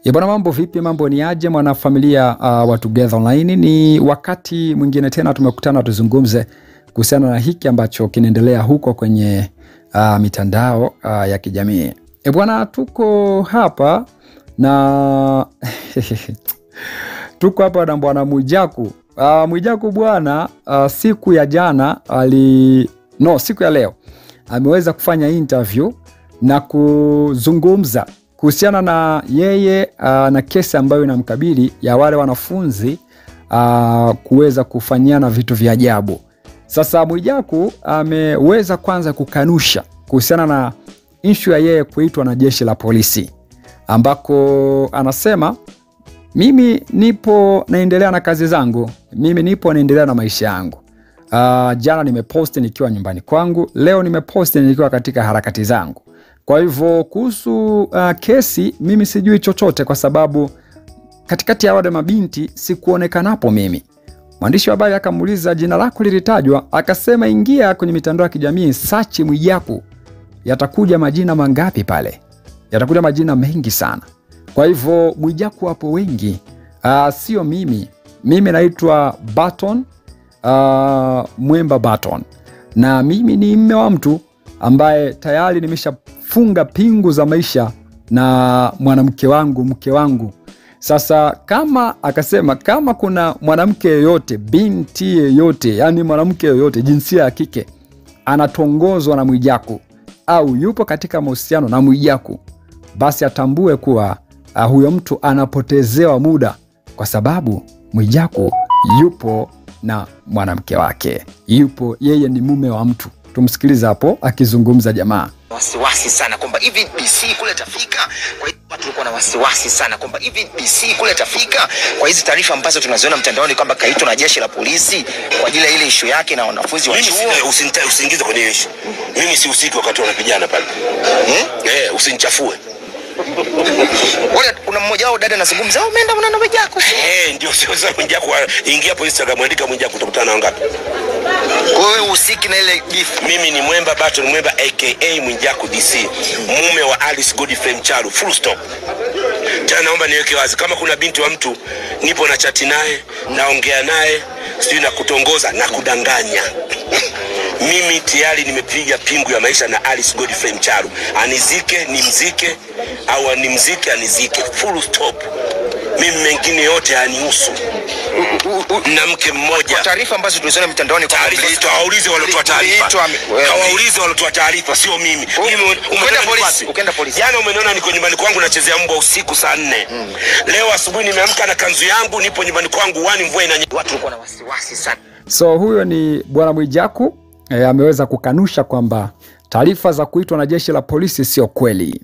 Bwana, mambo vipi? Mambo ni aje mwana familia wa Together Online? Ni wakati mwingine tena tumekutana tuzungumze kuhusiana na hiki ambacho kinaendelea huko kwenye mitandao ya kijamii. Bwana, tuko hapa na tuko hapa na bwana Mwijaku. Mwijaku bwana, siku ya jana siku ya leo ameweza kufanya interview na kuzungumza kuhusiana na yeye na kesi ambayo inamkabili ya wale wanafunzi kuweza kufanyiana vitu vya ajabu. Sasa Mwijaku ameweza kwanza kukanusha kuhusiana na issue ya yeye kuitwa na jeshi la polisi, ambako anasema mimi nipo naendelea na kazi zangu, mimi nipo naendelea na maisha yangu. Jana nimeposti nikiwa nyumbani kwangu, leo nimeposti nikiwa katika harakati zangu. Kwa hivyo kuhusu kesi mimi sijui chochote, kwa sababu katikati ya wale mabinti sikuonekanapo mimi. Mwandishi wa habari akamuuliza jina lako lilitajwa, akasema ingia kwenye mitandao ya kijamii search Mwijaku, yatakuja majina mangapi pale? Yatakuja majina mengi sana. Kwa hivyo Mwijaku hapo wengi, sio mimi. Mimi naitwa Barton, Mwemba Barton, na mimi ni mume wa mtu ambaye tayari nimeshafunga pingu za maisha na mwanamke wangu, mke wangu. Sasa akasema kama kuna mwanamke yoyote, binti yoyote, yani mwanamke yoyote jinsia ya kike anatongozwa na Mwijaku au yupo katika mahusiano na Mwijaku, basi atambue kuwa huyo mtu anapotezewa muda, kwa sababu Mwijaku yupo na mwanamke wake, yeye ni mume wa mtu. Tumsikiliza hapo akizungumza jamaa. Wasiwasi sana kwamba hivi DC kule tafika. Kwa hiyo watu walikuwa na wasiwasi sana kwamba hivi DC kule tafika, kwa hizi taarifa ambazo tunaziona mtandaoni kwamba kaitwa na jeshi la polisi kwa ajili ya ile issue yake na wanafunzi wa chuo. Usiingize kwenye issue. Mimi si usiki wakati wanapigana pale. Usinichafue. Wale kuna mmoja wao dada anazungumza, umeenda mwana Mwijaku. Ndio sasa Mwijaku, ingia hapo Instagram andika Mwijaku utakutana na wangapi. Kwa hiyo usiki na ile beef. Mimi ni Mwemba Barton, Mwemba aka Mwijaku DC, mume wa Alice Godfrey Mchalu, full stop. Tena naomba niweke wazi, kama kuna binti wa mtu nipo na chati naye, naongea naye, sijui na kutongoza na kudanganya. Mimi tayari nimepiga pingu ya maisha na Alice Godfrey Mchalu. Anizike nimzike au animzike anizike, full stop. Mimi mengine yote hanihusu. Na mke mmoja. Kwa taarifa ambazo tuliziona mitandaoni kwa waulize walotoa taarifa. Waulize walotoa taarifa, sio mimi. Ukaenda polisi. Jana umeniona niko nyumbani kwangu nachezea mbwa usiku saa 4. Leo asubuhi nimeamka na kanzu yangu, nipo nyumbani kwangu, wani mvua inanyesha. Watu walikuwa na wasiwasi sana. So huyo ni bwana Mwijaku, ameweza kukanusha kwamba taarifa za kuitwa na jeshi la polisi sio kweli.